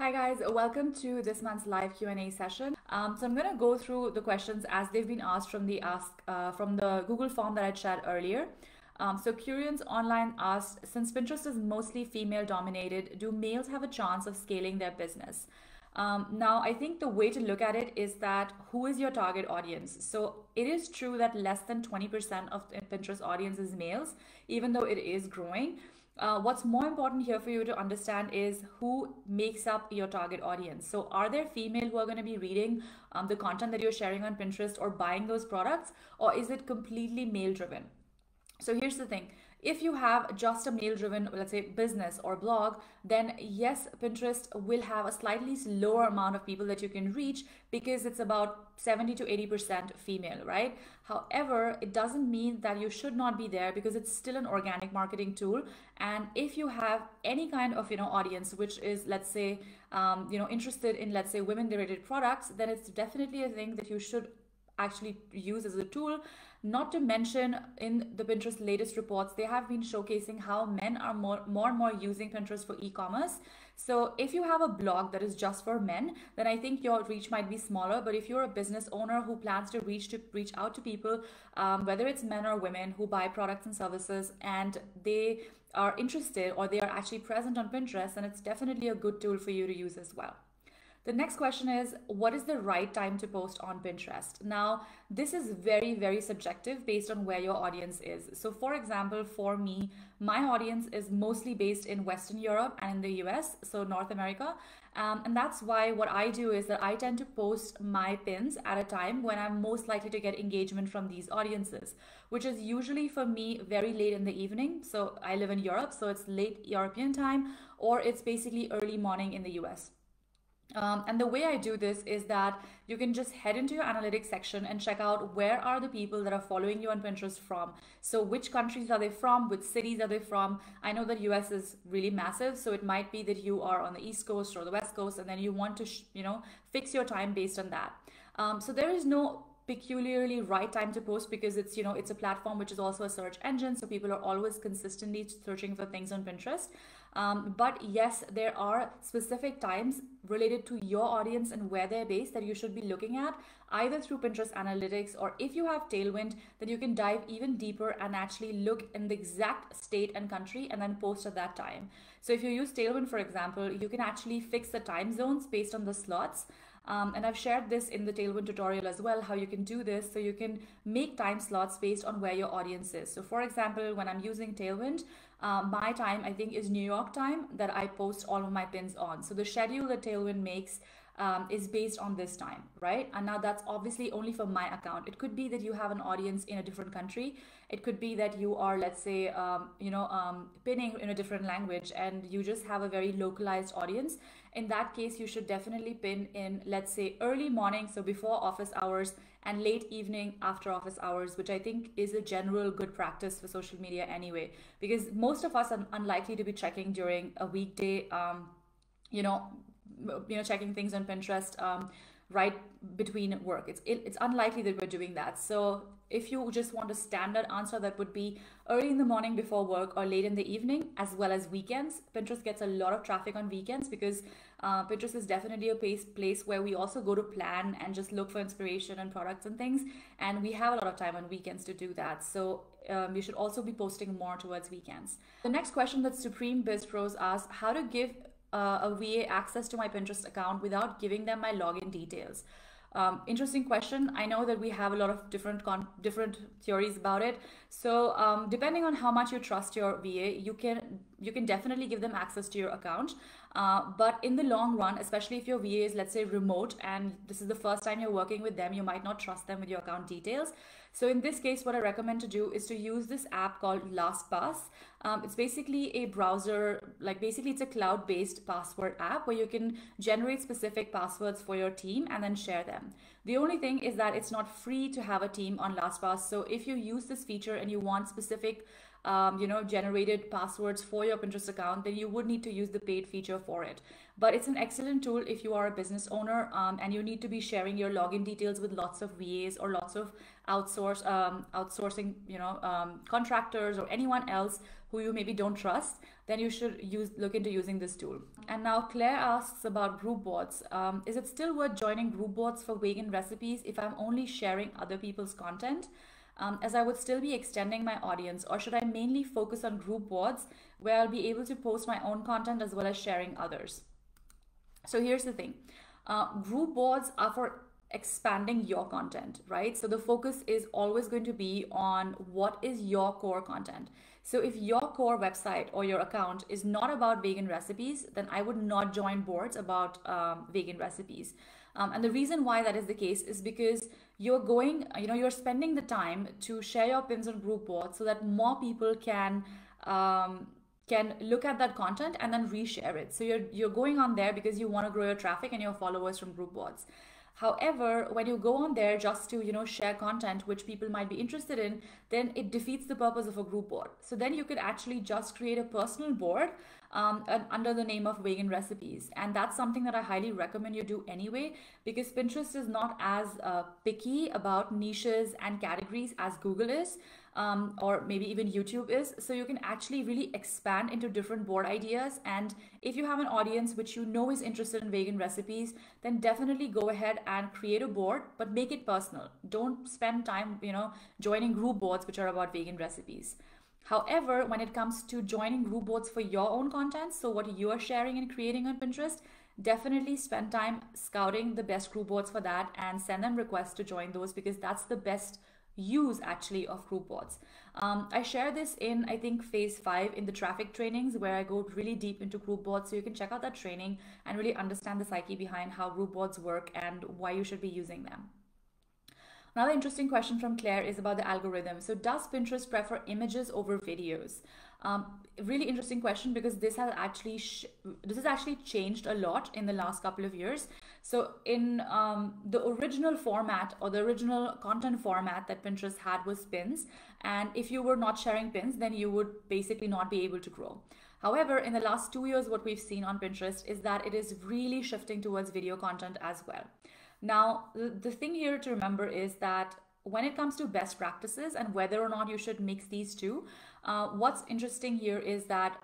Hi guys, welcome to this month's live Q&A session. So I'm going to go through the questions as they've been asked from the Google form that I shared earlier. So Curians Online asked, since Pinterest is mostly female dominated, do males have a chance of scaling their business? Now, I think the way to look at it is that who is your target audience? So it is true that less than 20% of the Pinterest audience is males, even though it is growing. What's more important here for you to understand is who makes up your target audience. So are there female who are going to be reading the content that you're sharing on Pinterest or buying those products, or is it completely male driven? So here's the thing. If you have just a male driven, let's say, business or blog, then yes, Pinterest will have a slightly lower amount of people that you can reach because it's about 70 to 80% female, right? However, it doesn't mean that you should not be there because it's still an organic marketing tool. And if you have any kind of, audience, which is, let's say, interested in, let's say, women related products, then it's definitely a thing that you should actually use as a tool. Not to mention, in the Pinterest latest reports, they have been showcasing how men are more and more using Pinterest for e-commerce. So if you have a blog that is just for men, then I think your reach might be smaller. But if you're a business owner who plans to reach out to people, whether it's men or women who buy products and services, and they are interested or they are actually present on Pinterest, then it's definitely a good tool for you to use as well. The next question is, what is the right time to post on Pinterest? Now, this is very, very subjective based on where your audience is. So for example, for me, my audience is mostly based in Western Europe and in the US, so North America. And that's why what I do is that I tend to post my pins at a time when I'm most likely to get engagement from these audiences, which is usually for me very late in the evening. So I live in Europe, so it's late European time, or it's basically early morning in the US. And the way I do this is that you can just head into your analytics section and check out where are the people that are following you on Pinterest from. So which countries are they from? Which cities are they from? I know that US is really massive, so it might be that you are on the East Coast or the West Coast, and then you want to, fix your time based on that. So there is no peculiarly right time to post because it's a platform which is also a search engine, so people are always consistently searching for things on Pinterest. But yes, there are specific times related to your audience and where they're based that you should be looking at, either through Pinterest analytics, or if you have Tailwind, then you can dive even deeper and actually look in the exact state and country and then post at that time. So if you use Tailwind, for example, you can actually fix the time zones based on the slots. And I've shared this in the Tailwind tutorial as well, how you can do this. So you can make time slots based on where your audience is. So for example, when I'm using Tailwind, my time, I think, is New York time that I post all of my pins on. So the schedule that Tailwind makes is based on this time, right? And now that's obviously only for my account. It could be that you have an audience in a different country. It could be that you are, let's say, pinning in a different language and you just have a very localized audience. In that case, you should definitely pin in, let's say, early morning, so before office hours, and late evening after office hours, which I think is a general good practice for social media anyway, because most of us are unlikely to be checking during a weekday, checking things on Pinterest right between work. It's unlikely that we're doing that. So if you just want a standard answer, that would be early in the morning before work or late in the evening, as well as weekends. Pinterest gets a lot of traffic on weekends because Pinterest is definitely a place where we also go to plan and just look for inspiration and products and things. And we have a lot of time on weekends to do that. So you should also be posting more towards weekends. The next question that Supreme Biz Pros asks, how to give a VA access to my Pinterest account without giving them my login details? Interesting question. I know that we have a lot of different theories about it. So depending on how much you trust your VA, you can definitely give them access to your account. But in the long run, especially if your VA is, let's say, remote and this is the first time you're working with them, you might not trust them with your account details. So in this case, what I recommend to do is to use this app called LastPass. It's basically a browser, basically it's a cloud-based password app where you can generate specific passwords for your team and then share them. The only thing is that it's not free to have a team on LastPass. So if you use this feature and you want specific generated passwords for your Pinterest account, then you would need to use the paid feature for it. But it's an excellent tool if you are a business owner, and you need to be sharing your login details with lots of VAs or lots of outsourcing contractors or anyone else who you maybe don't trust. Then you should look into using this tool. And now Claire asks about group boards. Is it still worth joining group boards for vegan recipes if I'm only sharing other people's content, as I would still be extending my audience, or should I mainly focus on group boards where I'll be able to post my own content as well as sharing others? So here's the thing. Group boards are for expanding your content, right? So the focus is always going to be on what is your core content. So if your core website or your account is not about vegan recipes, then I would not join boards about vegan recipes. And the reason why that is the case is because you're spending the time to share your pins on group boards so that more people can look at that content and then reshare it. So you're going on there because you want to grow your traffic and your followers from group boards. However, when you go on there just to share content which people might be interested in, then it defeats the purpose of a group board. So then you could actually just create a personal board under the name of vegan recipes, and that's something that I highly recommend you do anyway, because Pinterest is not as picky about niches and categories as Google is, or maybe even YouTube is. So you can actually really expand into different board ideas, and if you have an audience which you know is interested in vegan recipes, then definitely go ahead and create a board, but make it personal. Don't spend time joining group boards which are about vegan recipes. However, when it comes to joining group boards for your own content, so what you are sharing and creating on Pinterest, definitely spend time scouting the best group boards for that and send them requests to join those, because that's the best use actually of group boards. I share this in, I think, phase 5 in the traffic trainings, where I go really deep into group boards. So you can check out that training and really understand the psyche behind how group boards work and why you should be using them. Another interesting question from Claire is about the algorithm. So does Pinterest prefer images over videos? Really interesting question, because this has actually changed a lot in the last couple of years. So in the original format, or the original content format that Pinterest had, was pins, and if you were not sharing pins, then you would basically not be able to grow. However, in the last 2 years, what we've seen on Pinterest is that it is really shifting towards video content as well. Now, the thing here to remember is that when it comes to best practices and whether or not you should mix these two, what's interesting here is that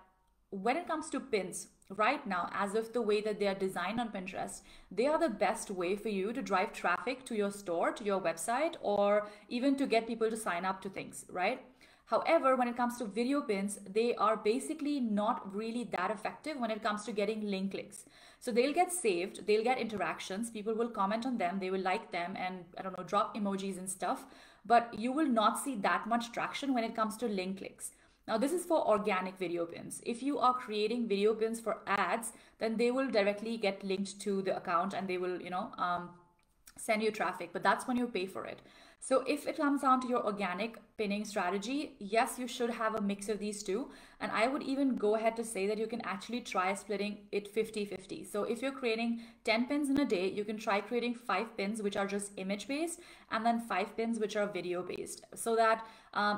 when it comes to pins, right now, as of the way that they are designed on Pinterest, they are the best way for you to drive traffic to your store, to your website, or even to get people to sign up to things, right? However, when it comes to video pins, they are basically not really that effective when it comes to getting link clicks. So they'll get saved, they'll get interactions, people will comment on them, they will like them and, I don't know, drop emojis and stuff, but you will not see that much traction when it comes to link clicks. Now, this is for organic video pins. If you are creating video pins for ads, then they will directly get linked to the account and they will, send you traffic, but that's when you pay for it. So if it comes down to your organic pinning strategy, yes, you should have a mix of these two. And I would even go ahead to say that you can actually try splitting it 50-50. So if you're creating 10 pins in a day, you can try creating 5 pins which are just image based, and then 5 pins which are video based, so that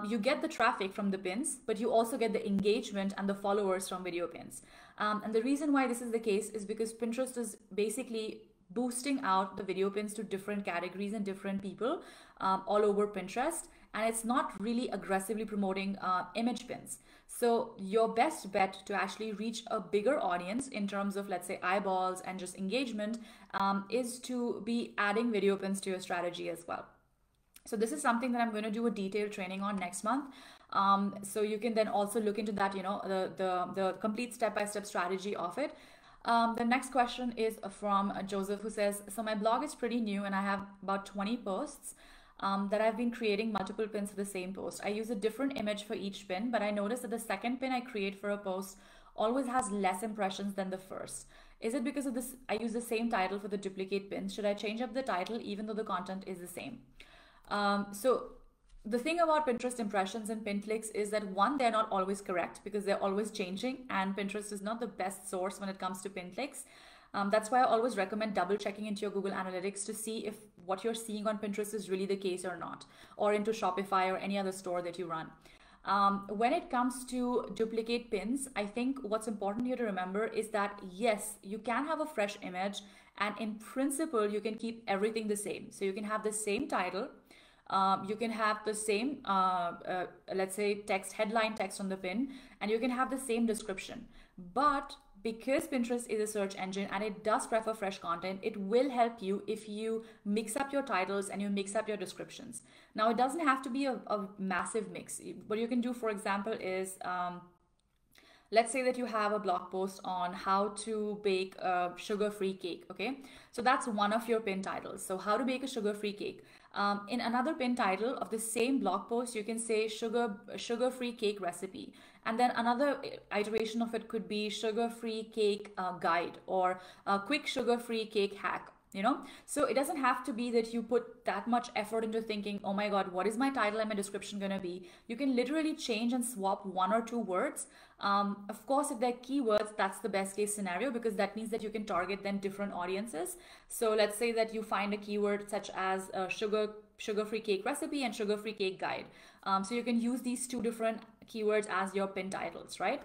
you get the traffic from the pins, but you also get the engagement and the followers from video pins. And the reason why this is the case is because Pinterest is basically boosting out the video pins to different categories and different people all over Pinterest, and it's not really aggressively promoting image pins. So your best bet to actually reach a bigger audience in terms of, let's say, eyeballs and just engagement is to be adding video pins to your strategy as well. So this is something that I'm going to do a detailed training on next month. So you can then also look into that, the complete step-by-step strategy of it. The next question is from Joseph, who says, so my blog is pretty new and I have about 20 posts that I've been creating multiple pins for the same post. I use a different image for each pin, but I noticed that the second pin I create for a post always has less impressions than the first. Is it because of this? I use the same title for the duplicate pins. Should I change up the title even though the content is the same? So the thing about Pinterest impressions and pin clicks is that, one, they're not always correct because they're always changing, and Pinterest is not the best source when it comes to pin clicks. That's why I always recommend double checking into your Google Analytics to see if what you're seeing on Pinterest is really the case or not, or into Shopify or any other store that you run. When it comes to duplicate pins, I think what's important here to remember is that yes, you can have a fresh image, and in principle, you can keep everything the same. So you can have the same title, you can have the same, let's say, text, headline text on the pin, and you can have the same description. But because Pinterest is a search engine and it does prefer fresh content, it will help you if you mix up your titles and you mix up your descriptions. Now, it doesn't have to be a massive mix. What you can do, for example, is let's say that you have a blog post on how to bake a sugar-free cake, okay? So that's one of your pin titles. So how to bake a sugar-free cake. In another pin title of the same blog post, you can say sugar-free cake recipe. And then another iteration of it could be sugar-free cake guide, or a quick sugar-free cake hack. You know, so it doesn't have to be that you put that much effort into thinking, oh my God, what is my title and my description going to be? You can literally change and swap one or two words. Of course, if they're keywords, that's the best case scenario, because that means that you can target then different audiences. So let's say that you find a keyword such as sugar-free cake recipe and sugar-free cake guide. So you can use these two different keywords as your pin titles, right?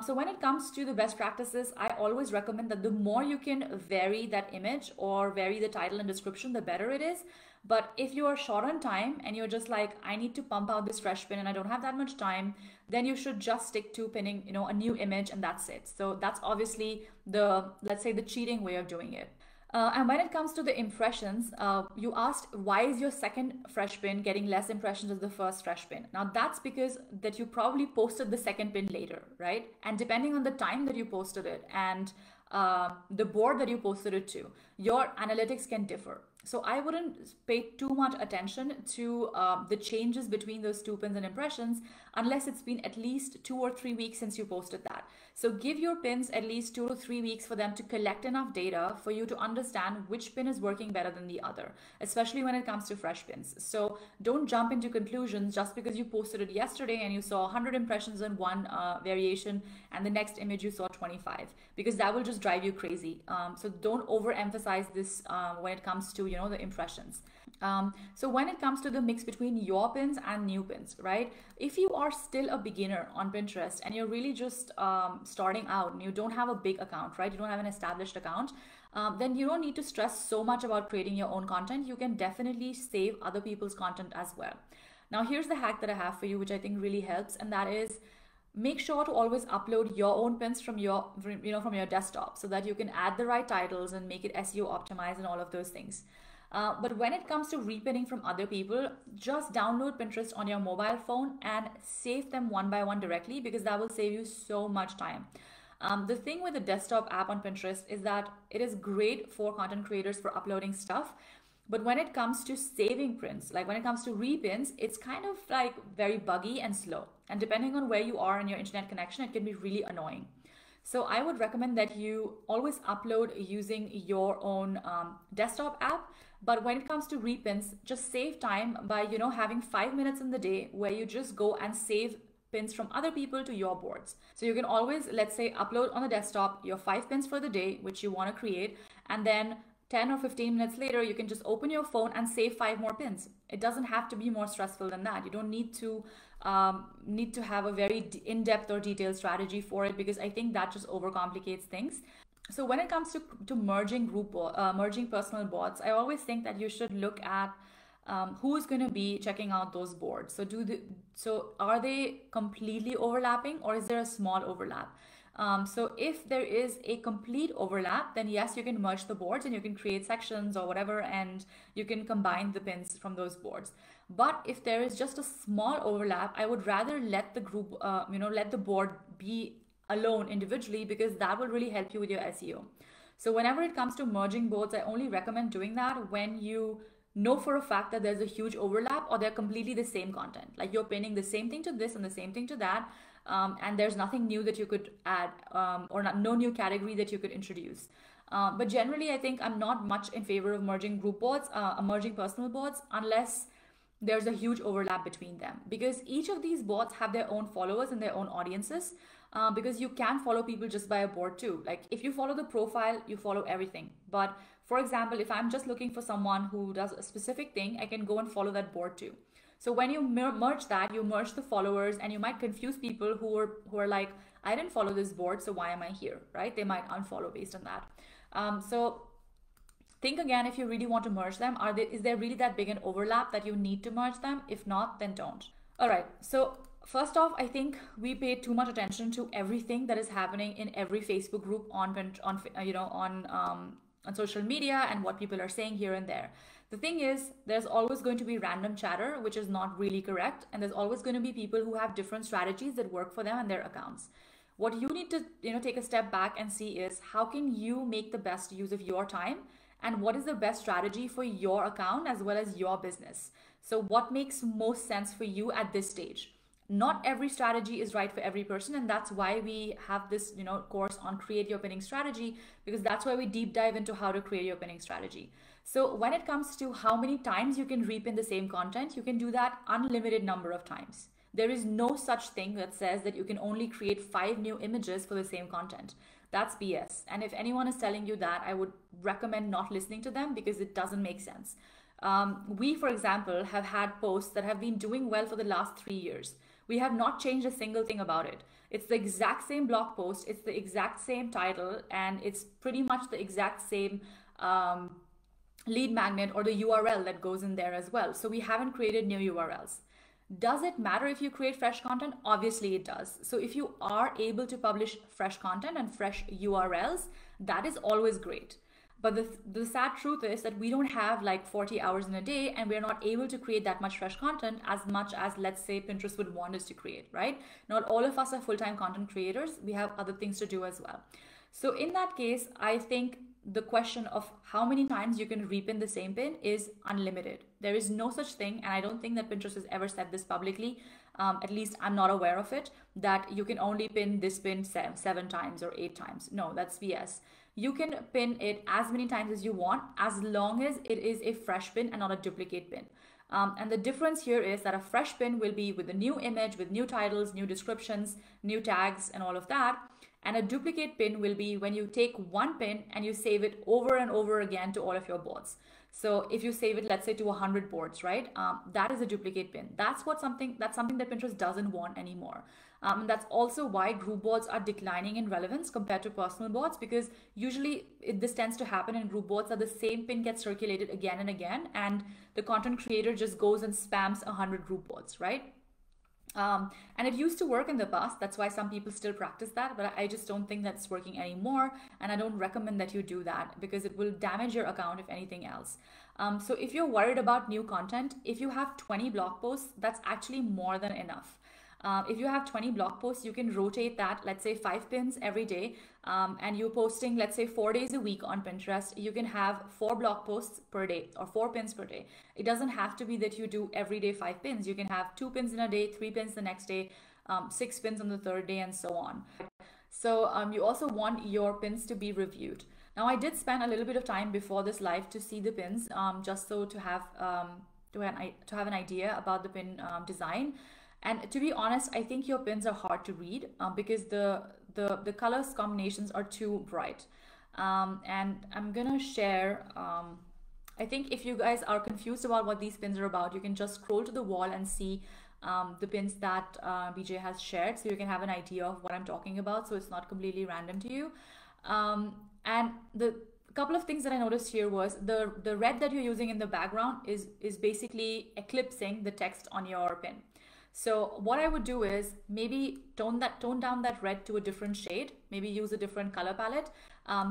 So when it comes to the best practices, I always recommend that the more you can vary that image or vary the title and description, the better it is. But if you are short on time and you're just like, I need to pump out this fresh pin and I don't have that much time, then you should just stick to pinning, you know, a new image, and that's it. So that's obviously the, let's say, the cheating way of doing it. And when it comes to the impressions, you asked, why is your second fresh pin getting less impressions as the first fresh pin? Now that's because that you probably posted the second pin later, right? And depending on the time that you posted it and the board that you posted it to, your analytics can differ. So I wouldn't pay too much attention to the changes between those two pins and impressions unless it's been at least 2 or 3 weeks since you posted that. So give your pins at least 2 to 3 weeks for them to collect enough data for you to understand which pin is working better than the other, especially when it comes to fresh pins. So don't jump into conclusions just because you posted it yesterday and you saw 100 impressions in one variation and the next image you saw 25, because that will just drive you crazy. So don't overemphasize this when it comes to, you know, the impressions. So when it comes to the mix between your pins and new pins, right? If you are still a beginner on Pinterest and you're really just starting out and you don't have a big account, right? You don't have an established account, then you don't need to stress so much about creating your own content. You can definitely save other people's content as well. Now, here's the hack that I have for you, which I think really helps, and that is, make sure to always upload your own pins from your, from your desktop, so that you can add the right titles and make it SEO optimized and all of those things. But when it comes to repinning from other people, just download Pinterest on your mobile phone and save them one by one directly, because that will save you so much time. The thing with the desktop app on Pinterest is that it is great for content creators for uploading stuff. But when it comes to saving prints, like when it comes to repins, it's kind of like very buggy and slow. And depending on where you are in your internet connection, it can be really annoying. So I would recommend that you always upload using your own desktop app. But when it comes to repins, just save time by, having 5 minutes in the day where you just go and save pins from other people to your boards. So you can always, let's say, upload on the desktop your 5 pins for the day, which you want to create, and then 10 or 15 minutes later, you can just open your phone and save 5 more pins. It doesn't have to be more stressful than that. You don't need to have a very in-depth or detailed strategy for it, because I think that just overcomplicates things. So when it comes to merging personal boards, I always think that you should look at who's going to be checking out those boards. So are they completely overlapping, or is there a small overlap? So if there is a complete overlap, then yes, you can merge the boards and you can create sections or whatever, and you can combine the pins from those boards. But if there is just a small overlap, I would rather let the group, let the board be alone individually, because that will really help you with your SEO. So whenever it comes to merging boards, I only recommend doing that when you know for a fact that there's a huge overlap, or they're completely the same content. Like you're pinning the same thing to this and the same thing to that, and there's nothing new that you could add, or no new category that you could introduce. But generally, I think I'm not much in favor of merging group boards, merging personal boards, unless there's a huge overlap between them, because each of these boards have their own followers and their own audiences. Because you can follow people just by a board too. Like if you follow the profile, you follow everything. But for example, if I'm just looking for someone who does a specific thing, I can go and follow that board too. So when you merge that, you merge the followers, and you might confuse people who are like, I didn't follow this board, so why am I here, right? They might unfollow based on that. So think again, if you really want to merge them, is there really that big an overlap that you need to merge them? If not, then don't. All right, so first off, I think we pay too much attention to everything that is happening in every Facebook group on social media and what people are saying here and there. The thing is, there's always going to be random chatter, which is not really correct, and there's always going to be people who have different strategies that work for them and their accounts. What you need to take a step back and see is, how can you make the best use of your time, and what is the best strategy for your account as well as your business. So what makes most sense for you at this stage? Not every strategy is right for every person, and that's why we have this course on create your pinning strategy, because that's why we deep dive into how to create your pinning strategy. So when it comes to how many times you can repin the same content, you can do that unlimited number of times. There is no such thing that says that you can only create 5 new images for the same content. That's BS. And if anyone is telling you that, I would recommend not listening to them, because it doesn't make sense. We, for example, have had posts that have been doing well for the last 3 years. We have not changed a single thing about it. It's the exact same blog post, it's the exact same title, and it's pretty much the exact same lead magnet or the URL that goes in there as well. So we haven't created new URLs. Does it matter if you create fresh content? Obviously it does. So if you are able to publish fresh content and fresh URLs, that is always great. But the sad truth is that we don't have like 40 hours in a day, and we're not able to create that much fresh content as much as, let's say, Pinterest would want us to create, right? Not all of us are full-time content creators. We have other things to do as well. So in that case, I think the question of how many times you can repin the same pin is unlimited. There is no such thing, and I don't think that Pinterest has ever said this publicly, at least I'm not aware of it, that you can only pin this pin 7 times or 8 times. No, that's BS. You can pin it as many times as you want, as long as it is a fresh pin and not a duplicate pin. And the difference here is that a fresh pin will be with a new image, with new titles, new descriptions, new tags, and all of that. And a duplicate pin will be when you take one pin and you save it over and over again to all of your boards. So if you save it, let's say to 100 boards, right? That is a duplicate pin. That's something that Pinterest doesn't want anymore. And that's also why group boards are declining in relevance compared to personal boards, because usually this tends to happen in group boards that the same pin gets circulated again and again, and the content creator just goes and spams 100 group boards, right? And it used to work in the past. That's why some people still practice that, but I just don't think that's working anymore. And I don't recommend that you do that, because it will damage your account if anything else. So if you're worried about new content, if you have 20 blog posts, that's actually more than enough. If you have 20 blog posts, you can rotate that, let's say 5 pins every day, and you're posting, let's say 4 days a week on Pinterest. You can have 4 blog posts per day or 4 pins per day. It doesn't have to be that you do every day 5 pins. You can have 2 pins in a day, 3 pins the next day, 6 pins on the 3rd day, and so on. So you also want your pins to be reviewed. Now, I did spend a little bit of time before this live to see the pins, just so to have an idea about the pin design. And to be honest, I think your pins are hard to read because the colors combinations are too bright. And I'm gonna share, I think if you guys are confused about what these pins are about, you can just scroll to the wall and see the pins that BJ has shared, so you can have an idea of what I'm talking about, so it's not completely random to you. And the couple of things that I noticed here was the red that you're using in the background is basically eclipsing the text on your pin. So what I would do is maybe tone down that red to a different shade, maybe use a different color palette.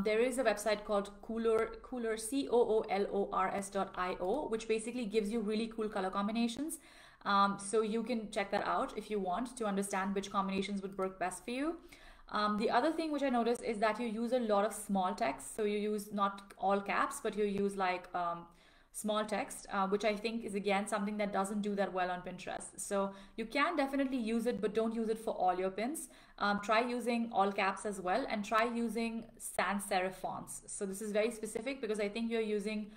There is a website called Cooler, COOLORS.io, which basically gives you really cool color combinations. So you can check that out if you want to understand which combinations would work best for you. The other thing which I noticed is that you use a lot of small text. So you use not all caps, but you use like small text, which I think is again something that doesn't do that well on Pinterest. So you can definitely use it, but don't use it for all your pins. Try using all caps as well, and try using sans serif fonts. So this is very specific because I think you're using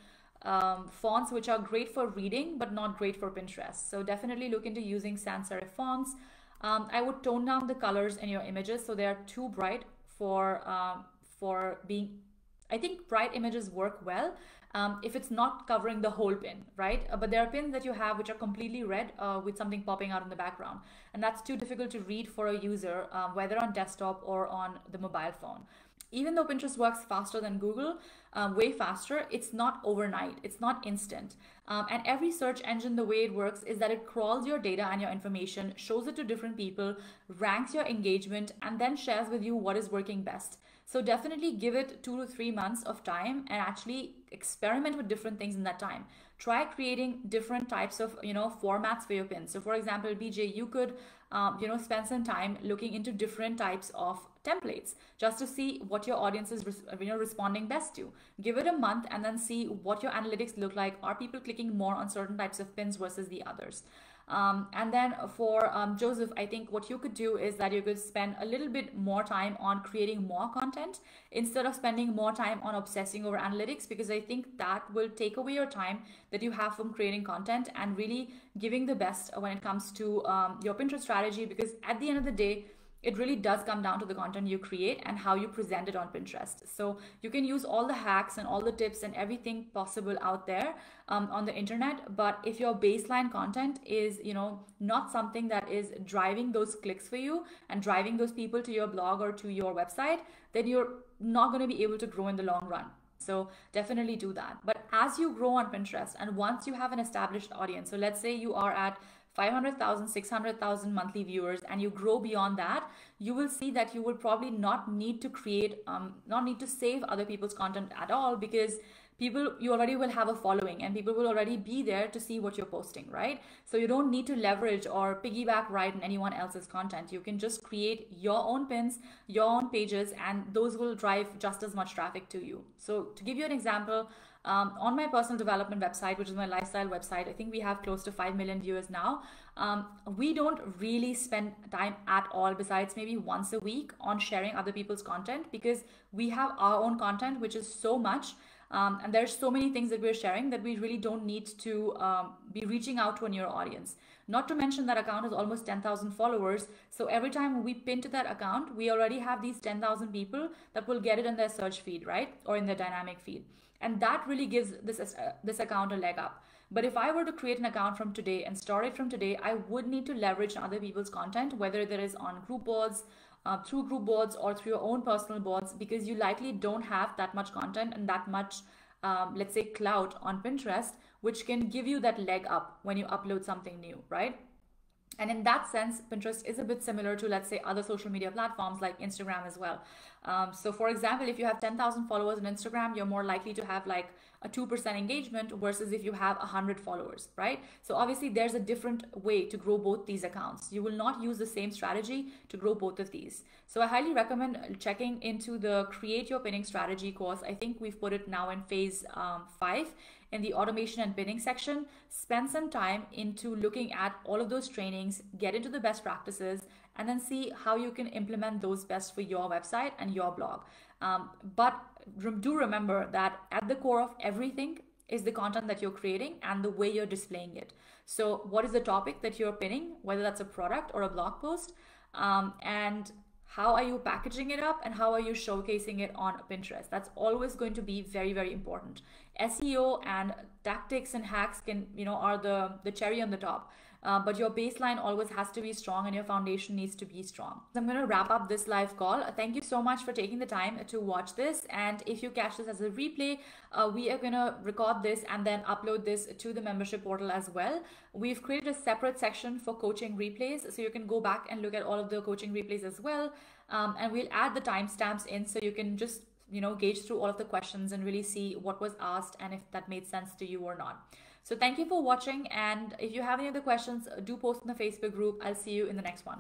fonts which are great for reading but not great for Pinterest. So definitely look into using sans serif fonts. I would tone down the colors in your images so they are too bright for being I think bright images work well if it's not covering the whole pin, right? But there are pins that you have which are completely red with something popping out in the background. And that's too difficult to read for a user, whether on desktop or on the mobile phone. Even though Pinterest works faster than Google, way faster, it's not overnight, it's not instant. And every search engine, the way it works is that it crawls your data and your information, shows it to different people, ranks your engagement, and then shares with you what is working best. So definitely give it 2 to 3 months of time and actually experiment with different things in that time. Try creating different types of, formats for your pins. So for example, BJ, you could, spend some time looking into different types of templates just to see what your audience is responding best to. Give it a month and then see what your analytics look like. Are people clicking more on certain types of pins versus the others? And then for Joseph, I think what you could do is that you could spend a little bit more time on creating more content instead of spending more time on obsessing over analytics, because I think that will take away your time that you have from creating content and really giving the best when it comes to your Pinterest strategy, because at the end of the day, it really does come down to the content you create and how you present it on Pinterest. So you can use all the hacks and all the tips and everything possible out there on the internet. But if your baseline content is, not something that is driving those clicks for you and driving those people to your blog or to your website, then you're not going to be able to grow in the long run. So definitely do that. But as you grow on Pinterest and once you have an established audience, so let's say you are at 500,000, 600,000 monthly viewers and you grow beyond that, you will see that you will probably not need to create, not need to save other people's content at all, because you already will have a following and people will already be there to see what you're posting, right? So you don't need to leverage or piggyback right on anyone else's content. You can just create your own pins, your own pages, and those will drive just as much traffic to you. So to give you an example, on my personal development website, which is my lifestyle website, I think we have close to 5 million viewers now. We don't really spend time at all, besides maybe once a week, on sharing other people's content, because we have our own content, which is so much. And there's so many things that we're sharing that we really don't need to be reaching out to a newer audience. Not to mention that account has almost 10,000 followers. So every time we pin to that account, we already have these 10,000 people that will get it in their search feed, right? Or in their dynamic feed. And that really gives this account a leg up. But if I were to create an account from today and start it from today, I would need to leverage other people's content, whether there is on group boards, through group boards, or through your own personal boards, because you likely don't have that much content and that much, let's say, clout on Pinterest, which can give you that leg up when you upload something new, right? And in that sense, Pinterest is a bit similar to, let's say, other social media platforms like Instagram as well. So for example, if you have 10,000 followers on Instagram, you're more likely to have like a 2% engagement versus if you have 100 followers, right? So obviously there's a different way to grow both these accounts. You will not use the same strategy to grow both of these. So I highly recommend checking into the Create Your Pinning Strategy course. I think we've put it now in phase 5 in the automation and pinning section. Spend some time into looking at all of those trainings, get into the best practices, and then see how you can implement those best for your website and your blog. But do remember that at the core of everything is the content that you're creating and the way you're displaying it. So what is the topic that you're pinning, whether that's a product or a blog post, and how are you packaging it up and how are you showcasing it on Pinterest? That's always going to be very, very important. SEO and tactics and hacks are the cherry on the top. But your baseline always has to be strong and your foundation needs to be strong. So I'm going to wrap up this live call. Thank you so much for taking the time to watch this. And if you catch this as a replay, we are going to record this and then upload this to the membership portal as well. We've created a separate section for coaching replays, so you can go back and look at all of the coaching replays as well. And we'll add the timestamps in so you can just gauge through all of the questions and really see what was asked and if that made sense to you or not. So thank you for watching, and if you have any other questions, do post in the Facebook group. I'll see you in the next one.